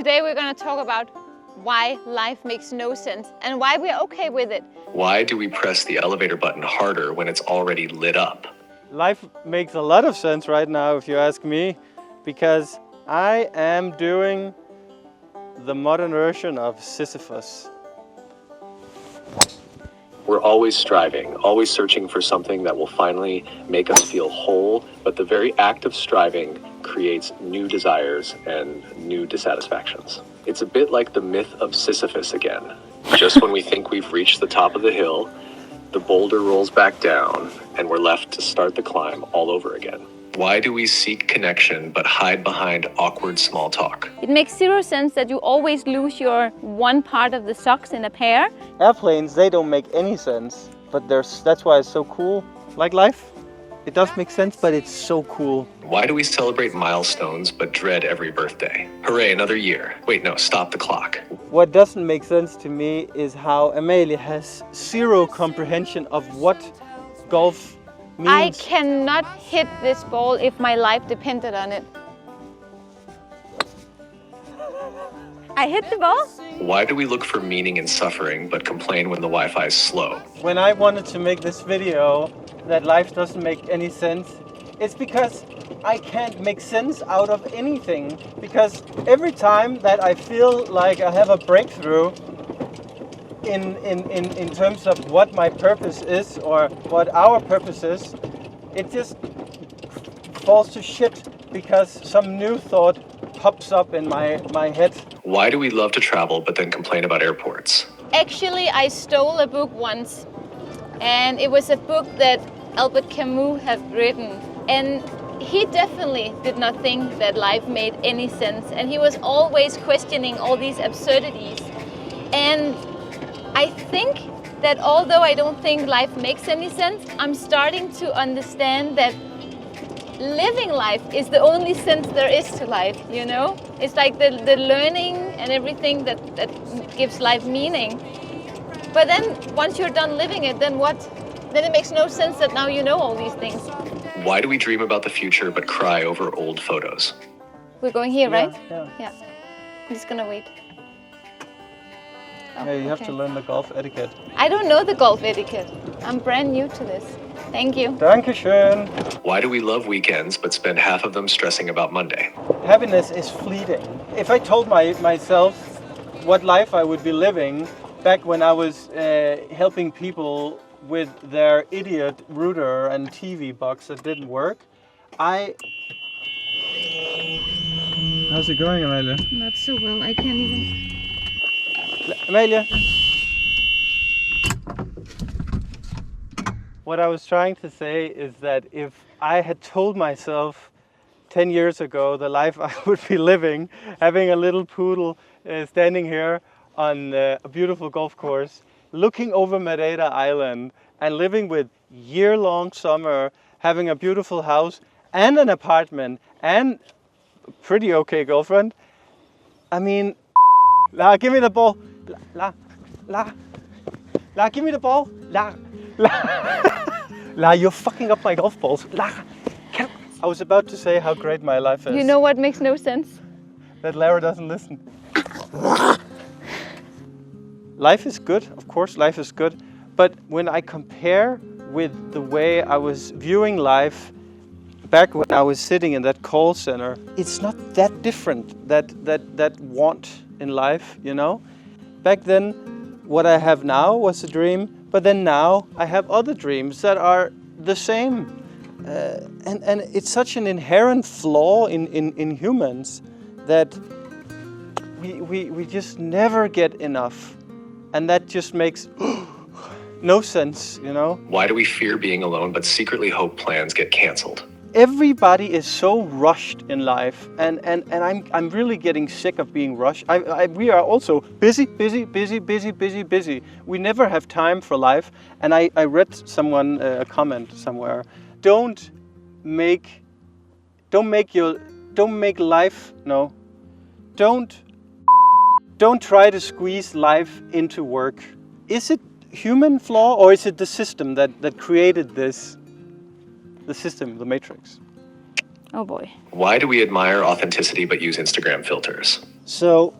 Today we're going to talk about why life makes no sense and why we're okay with it. Why do we press the elevator button harder when it's already lit up? Life makes a lot of sense right now, if you ask me, because I am doing the modern version of Sisyphus. We're always striving, always searching for something that will finally make us feel whole, but the very act of striving creates new desires and new dissatisfactions. It's a bit like the myth of Sisyphus again. Just when we think we've reached the top of the hill, the boulder rolls back down and we're left to start the climb all over again. Why do we seek connection but hide behind awkward small talk? It makes zero sense that you always lose your one part of the socks in a pair. Airplanes, they don't make any sense, but that's why it's so cool. Like life, it does make sense, but it's so cool. Why do we celebrate milestones but dread every birthday? Hooray, another year. Wait, no, stop the clock. What doesn't make sense to me is how Amalie has zero comprehension of what golf means. I cannot hit this ball if my life depended on it. I hit the ball. Why do we look for meaning in suffering but complain when the Wi-Fi is slow? When I wanted to make this video that life doesn't make any sense, it's because I can't make sense out of anything. Because every time that I feel like I have a breakthrough in terms of what my purpose is or what our purpose is, it just falls to shit because some new thought pops up in my head. Why do we love to travel but then complain about airports? Actually, I stole a book once, and it was a book that Albert Camus had written, and he definitely did not think that life made any sense, and he was always questioning all these absurdities. And I think that although I don't think life makes any sense, I'm starting to understand that living life is the only sense there is to life, you know? It's like the learning and everything that gives life meaning. But then once you're done living it, then what? Then it makes no sense that now you know all these things. Why do we dream about the future but cry over old photos? We're going here, right? Yeah. I'm just gonna wait. Oh, Yeah, you have okay. to learn the golf etiquette. I don't know the golf etiquette. I'm brand new to this. Thank you. Dankeschön. Why do we love weekends but spend half of them stressing about Monday? Happiness is fleeting. If I told myself what life I would be living back when I was helping people with their idiot router and TV box that didn't work, How's it going, Amalie? Not so well. I can't even... Amalie? What I was trying to say is that if I had told myself 10 years ago the life I would be living, having a little poodle standing here on a beautiful golf course, looking over Madeira Island and living with year-long summer, having a beautiful house and an apartment and a pretty okay girlfriend, I mean, La, give me the ball. La, give me the ball. La, you're fucking up my golf balls. La, I was about to say how great my life is. You know what makes no sense? That Lara doesn't listen. Life is good, of course, life is good. But when I compare with the way I was viewing life back when I was sitting in that call center, it's not that different, that want in life, you know? Back then, what I have now was a dream, but then now I have other dreams that are the same. And it's such an inherent flaw in humans that we just never get enough. And that just makes no sense, you know? Why do we fear being alone but secretly hope plans get canceled? Everybody is so rushed in life, and I'm really getting sick of being rushed. We are also busy. We never have time for life. And I read someone a comment somewhere. Don't make life. No. Don't try to squeeze life into work. Is it human flaw or is it the system that created this? The system, the matrix. Oh boy. Why do we admire authenticity but use Instagram filters? So,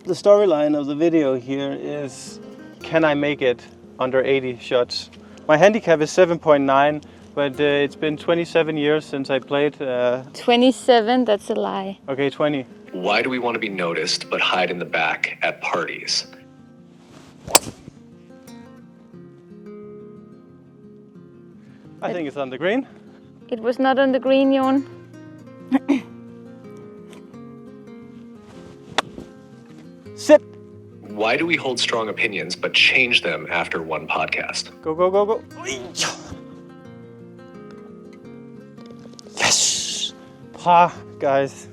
the storyline of the video here is, can I make it under 80 shots? My handicap is 7.9, but it's been 27 years since I played. 27, that's a lie. Okay, 20. Why do we want to be noticed but hide in the back at parties? I think it's on the green. It was not on the green, Jon. Sit! Why do we hold strong opinions but change them after one podcast? Go, go, go, go. Yes! Pa, guys.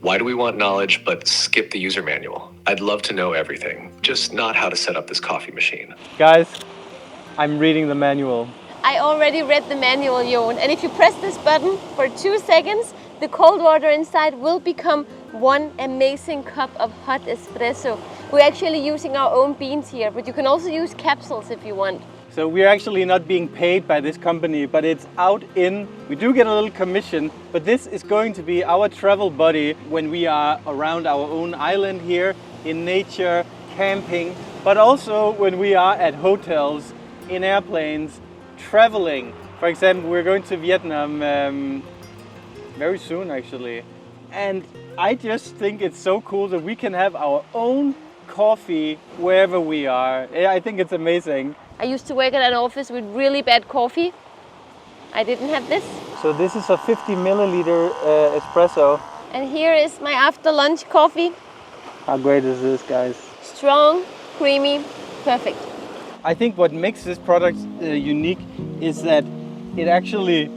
Why do we want knowledge but skip the user manual? I'd love to know everything, just not how to set up this coffee machine. Guys, I'm reading the manual. I already read the manual, Jon, and if you press this button for 2 seconds, the cold water inside will become one amazing cup of hot espresso. We're actually using our own beans here, but you can also use capsules if you want. So we're actually not being paid by this company, but it's out in, we do get a little commission, but this is going to be our travel buddy when we are around our own island here in nature, camping, but also when we are at hotels, in airplanes, traveling. For example, we're going to Vietnam very soon actually. And I just think it's so cool that we can have our own coffee wherever we are. I think it's amazing. I used to work at an office with really bad coffee. I didn't have this. So this is a 50 milliliter espresso. And here is my after lunch coffee. How great is this, guys? Strong, creamy, perfect. I think what makes this product unique is that it actually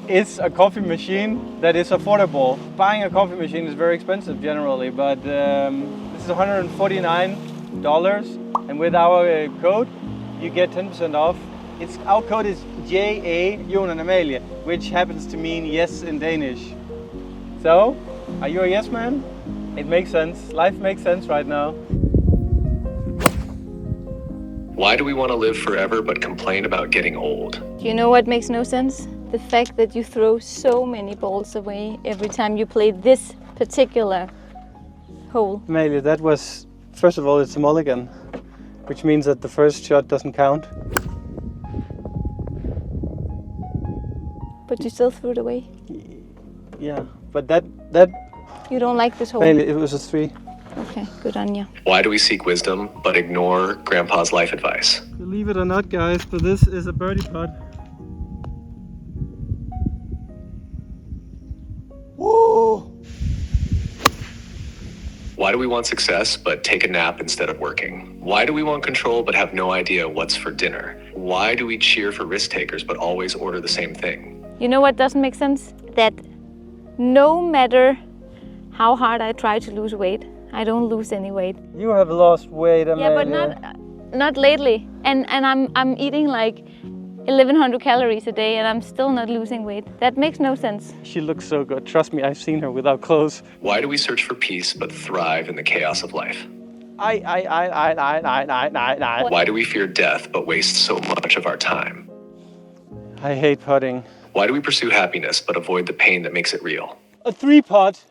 is a coffee machine that is affordable. Buying a coffee machine is very expensive generally, but this is $149, and with our code you get 10% off. Our code is JA, Jon and Amalie, which happens to mean yes in Danish. So, are you a yes man? It makes sense. Life makes sense right now. Why do we want to live forever but complain about getting old? Do you know what makes no sense? The fact that you throw so many balls away every time you play this particular hole. Amalie, that was, first of all, it's a mulligan, which means that the first shot doesn't count. But you still threw it away. Yeah, but that You don't like this hole? Amalie, it was a 3. Okay, good on you. Why do we seek wisdom but ignore Grandpa's life advice? Believe it or not, guys, but this is a birdie putt. Whoa! Why do we want success but take a nap instead of working? Why do we want control but have no idea what's for dinner? Why do we cheer for risk takers but always order the same thing? You know what doesn't make sense? That no matter how hard I try to lose weight, I don't lose any weight. You have lost weight, Amalie. Yeah, but not lately. And I'm eating like 1,100 calories a day and I'm still not losing weight. That makes no sense. She looks so good. Trust me, I've seen her without clothes. Why do we search for peace but thrive in the chaos of life? I. Why do we fear death but waste so much of our time? I hate putting. Why do we pursue happiness but avoid the pain that makes it real? A 3-putt?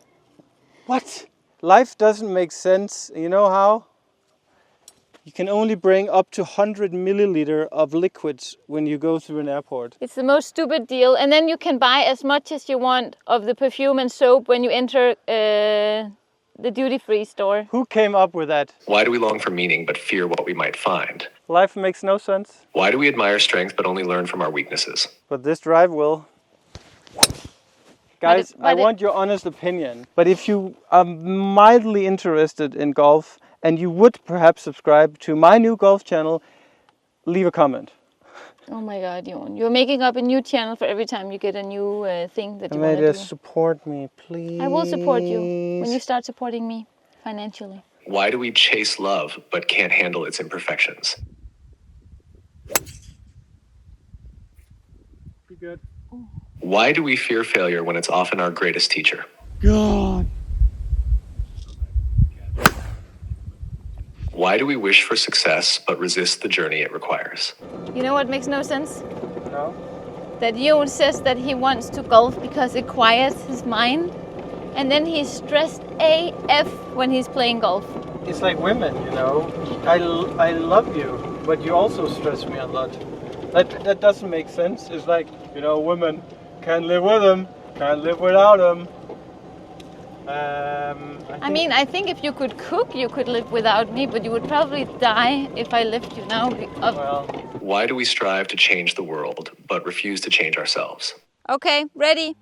What? Life doesn't make sense. You know how? You can only bring up to 100 milliliter of liquids when you go through an airport. It's the most stupid deal. And then you can buy as much as you want of the perfume and soap when you enter the duty-free store. Who came up with that? Why do we long for meaning but fear what we might find? Life makes no sense. Why do we admire strength but only learn from our weaknesses? But this drive will. Guys, I want your honest opinion. But if you are mildly interested in golf and you would perhaps subscribe to my new golf channel, leave a comment. Oh my God, Jon. You're making up a new channel for every time you get a new thing that you want to do. Support me, please. I will support you when you start supporting me financially. Why do we chase love but can't handle its imperfections? Be good. Why do we fear failure when it's often our greatest teacher? God. Why do we wish for success but resist the journey it requires? You know what makes no sense? No? that Jon says that he wants to golf because it quiets his mind. And then he's stressed AF when he's playing golf. It's like women, you know. I love you, but you also stress me a lot. That doesn't make sense. It's like, you know, women can't live with them, can't live without them. I think if you could cook, you could live without me, but you would probably die if I left you now. Well, Why do we strive to change the world, but refuse to change ourselves? Okay, ready?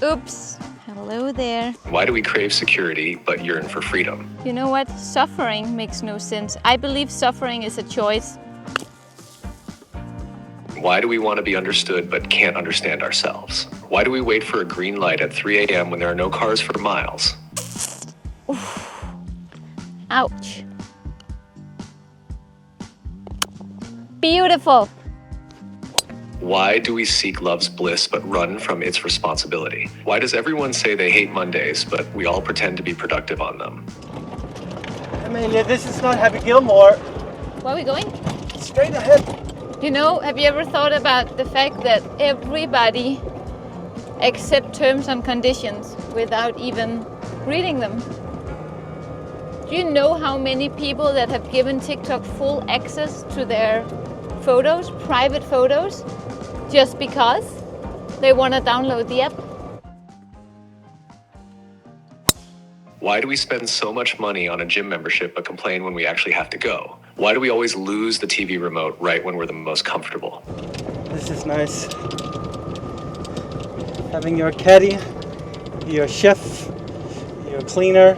Oops. Hello there. Why do we crave security, but yearn for freedom? You know what? Suffering makes no sense. I believe suffering is a choice. Why do we want to be understood, but can't understand ourselves? Why do we wait for a green light at 3 a.m. when there are no cars for miles? Oof. Ouch. Beautiful. Why do we seek love's bliss but run from its responsibility? Why does everyone say they hate Mondays, but we all pretend to be productive on them? Amelia, this is not Happy Gilmore. Where are we going? Straight ahead. You know, have you ever thought about the fact that everybody accepts terms and conditions without even reading them? Do you know how many people that have given TikTok full access to their photos, private photos, just because they want to download the app? Why do we spend so much money on a gym membership but complain when we actually have to go? Why do we always lose the TV remote right when we're the most comfortable? This is nice. Having your caddy, your chef, your cleaner.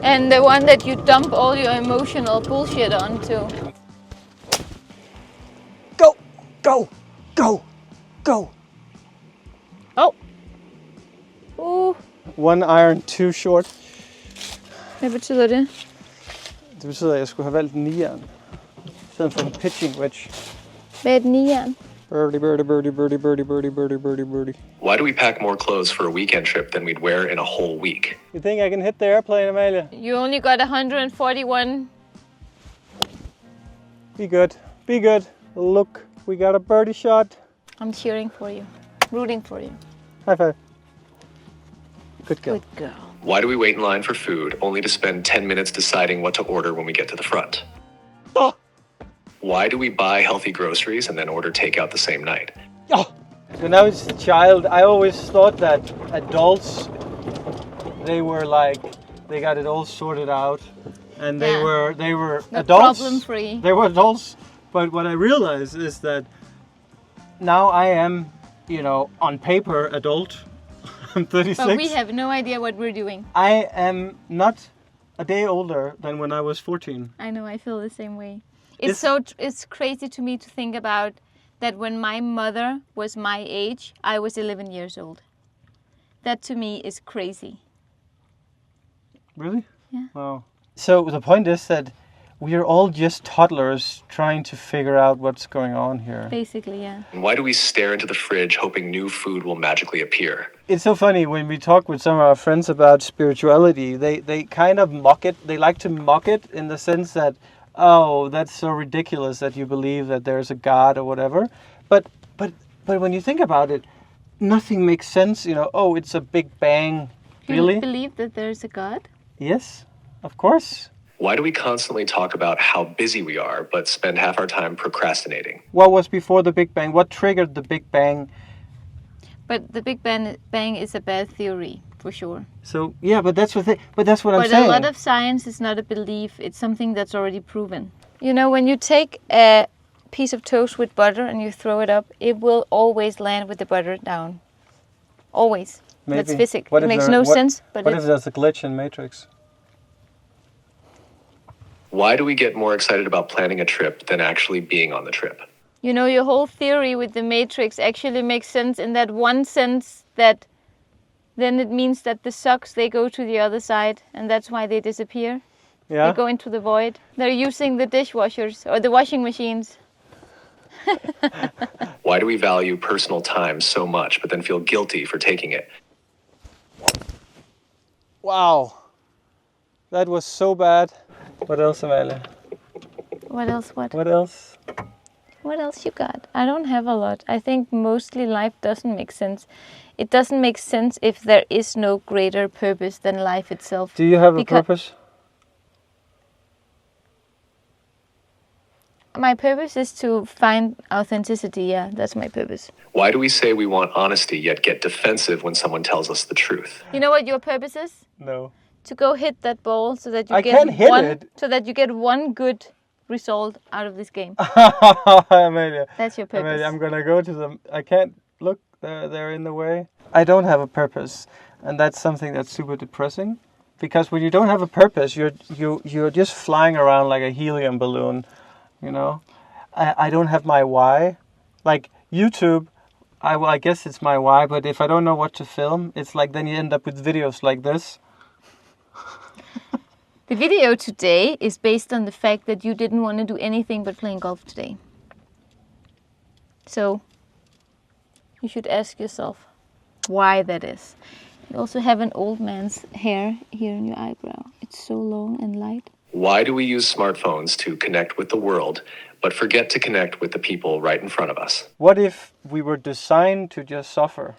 And the one that you dump all your emotional bullshit onto. Go, go, go, go. Oh. 1 iron, 2 short. Hvad betyder det? Det betyder, at jeg skulle have valgt 9 jern. I stedet for en pitching wedge. Hvad er et 9-jern? Birdie, birdie, birdie, birdie, birdie, birdie, birdie, birdie, birdie. Why do we pack more clothes for a weekend trip than we'd wear in a whole week? You think I can hit the airplane, Amalia? You only got 141. Be good, be good. Look, we got a birdie shot. I'm cheering for you, rooting for you. High five. Good girl. Good girl. Why do we wait in line for food only to spend 10 minutes deciding what to order when we get to the front? Oh. Why do we buy healthy groceries and then order takeout the same night? Oh. When I was a child, I always thought that adults, they were like, they got it all sorted out, and they were Not adults. problem-free. They were adults. But what I realized is that now I am, you know, on paper adult. I'm 36. But we have no idea what we're doing. I am not a day older than when I was 14. I know, I feel the same way. It's crazy to me to think about that when my mother was my age, I was 11 years old. That to me is crazy. Really? Yeah. Wow. So the point is that we are all just toddlers trying to figure out what's going on here. Basically, yeah. And why do we stare into the fridge hoping new food will magically appear? It's so funny when we talk with some of our friends about spirituality, they kind of mock it. They like to mock it in the sense that, oh, that's so ridiculous that you believe that there's a God or whatever. But when you think about it, nothing makes sense. You know, oh, it's a big bang. Really? You believe that there's a God? Yes, of course. Why do we constantly talk about how busy we are, but spend half our time procrastinating? What was before the Big Bang? What triggered the Big Bang? But the Big Bang is a bad theory, for sure. So, yeah, but that's what I'm saying. But a lot of science is not a belief, it's something that's already proven. You know, when you take a piece of toast with butter and you throw it up, it will always land with the butter down. Always. Maybe. That's physics. It makes no sense, but what if there's a glitch in Matrix? Why do we get more excited about planning a trip than actually being on the trip? You know, your whole theory with the Matrix actually makes sense in that one sense that then it means that the socks, they go to the other side and that's why they disappear. Yeah. They go into the void. They're using the dishwashers or the washing machines. Why do we value personal time so much but then feel guilty for taking it? Wow. That was so bad. What else, Amalia? What else? What? What else? What else you got? I don't have a lot. I think mostly life doesn't make sense. It doesn't make sense if there is no greater purpose than life itself. Do you have a purpose? My purpose is to find authenticity. Yeah, that's my purpose. Why do we say we want honesty yet get defensive when someone tells us the truth? You know what your purpose is? No. To go hit that ball so that you I get can't hit one. it. So that you get one good result out of this game. Amelia. That's your purpose. Amelia, I'm gonna go to them. I can't look. They're in the way. I don't have a purpose, and that's something that's super depressing. Because when you don't have a purpose, you're just flying around like a helium balloon. You know, I don't have my why. Like YouTube, I guess it's my why. But if I don't know what to film, it's like then you end up with videos like this. The video today is based on the fact that you didn't want to do anything but playing golf today. So you should ask yourself why that is. You also have an old man's hair here in your eyebrow. It's so long and light. Why do we use smartphones to connect with the world, but forget to connect with the people right in front of us? What if we were designed to just suffer?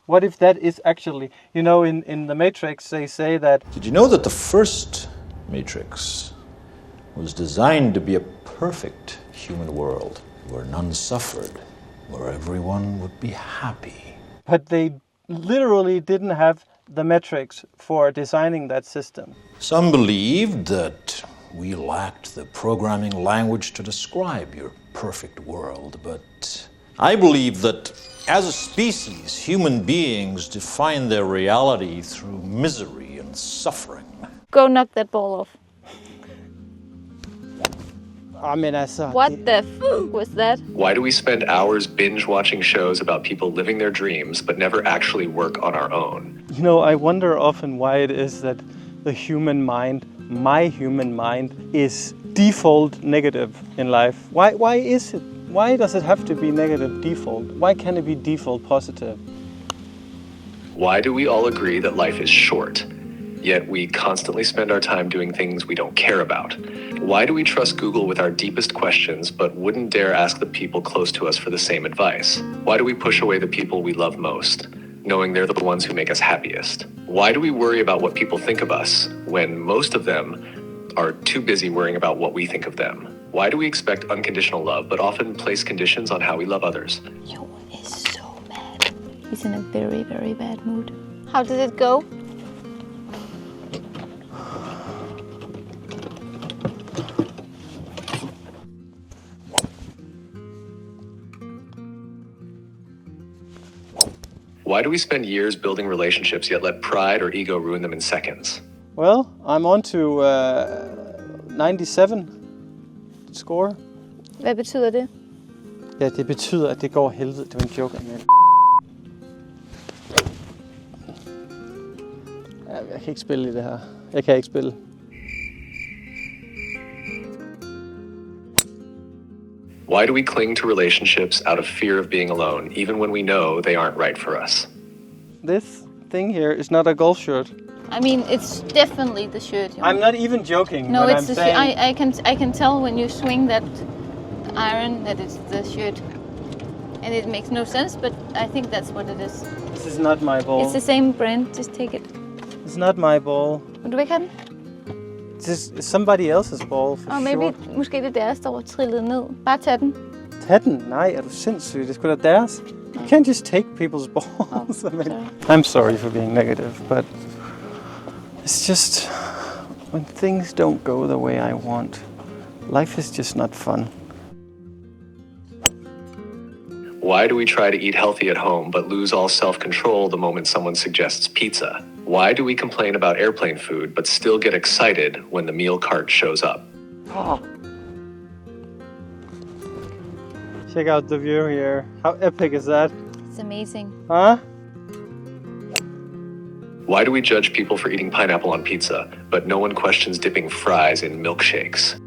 What if that is actually, you know, in the Matrix, they say that... Did you know that the first Matrix was designed to be a perfect human world where none suffered, where everyone would be happy? But they literally didn't have the metrics for designing that system. Some believed that we lacked the programming language to describe your perfect world, but I believe that as a species, human beings define their reality through misery and suffering. Go knock that ball off. What the f*** was that? Why do we spend hours binge watching shows about people living their dreams, but never actually work on our own? You know, I wonder often why it is that the human mind, my human mind, is default negative in life. Why is it? Why does it have to be negative default? Why can't it be default positive? Why do we all agree that life is short, yet we constantly spend our time doing things we don't care about? Why do we trust Google with our deepest questions, but wouldn't dare ask the people close to us for the same advice? Why do we push away the people we love most, knowing they're the ones who make us happiest? Why do we worry about what people think of us when most of them are too busy worrying about what we think of them? Why do we expect unconditional love, but often place conditions on how we love others? Jon is so mad. He's in a very, very bad mood. How did it go? Why do we spend years building relationships, yet let pride or ego ruin them in seconds? Well, I'm on to 97 score. Hvad betyder det? Ja, det betyder, at det går helvede. Det var en joke, men... Ja, jeg kan ikke spille i det her. Jeg kan ikke spille. Why do we cling to relationships out of fear of being alone, even when we know they aren't right for us? This thing here is not a golf shirt. I mean, it's definitely the shirt. Jon. I'm not even joking. No, when it's I'm the saying... I can tell when you swing that iron that it's the shirt, and it makes no sense. But I think that's what it is. This is not my ball. It's the same brand. Just take it. It's not my ball. Vil du ikke have den? This is somebody else's ball for maybe, sure. måske det er deres, der var trillet ned. Bare tag den. Tag den? Nej, er du sindssyg? Det er sgu da deres. You can't just take people's balls. I'm sorry for being negative, but it's just when things don't go the way I want, life is just not fun. Why do we try to eat healthy at home, but lose all self-control the moment someone suggests pizza? Why do we complain about airplane food, but still get excited when the meal cart shows up? Oh. Check out the view here. How epic is that? It's amazing. Huh? Why do we judge people for eating pineapple on pizza, but no one questions dipping fries in milkshakes?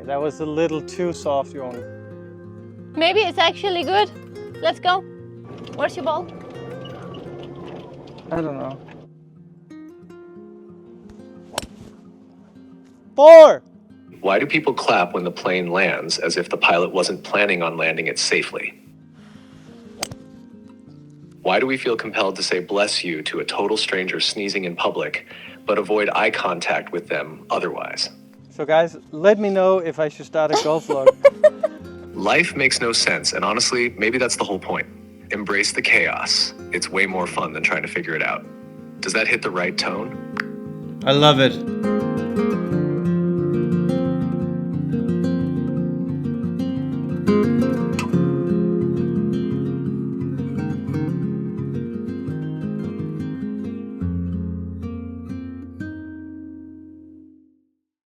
That was a little too soft, Jon. Maybe it's actually good. Let's go. Where's your ball? I don't know. 4! Why do people clap when the plane lands as if the pilot wasn't planning on landing it safely? Why do we feel compelled to say bless you to a total stranger sneezing in public, but avoid eye contact with them otherwise? So guys, let me know if I should start a golf vlog. Life makes no sense, and honestly, maybe that's the whole point. Embrace the chaos. It's way more fun than trying to figure it out. Does that hit the right tone? I love it.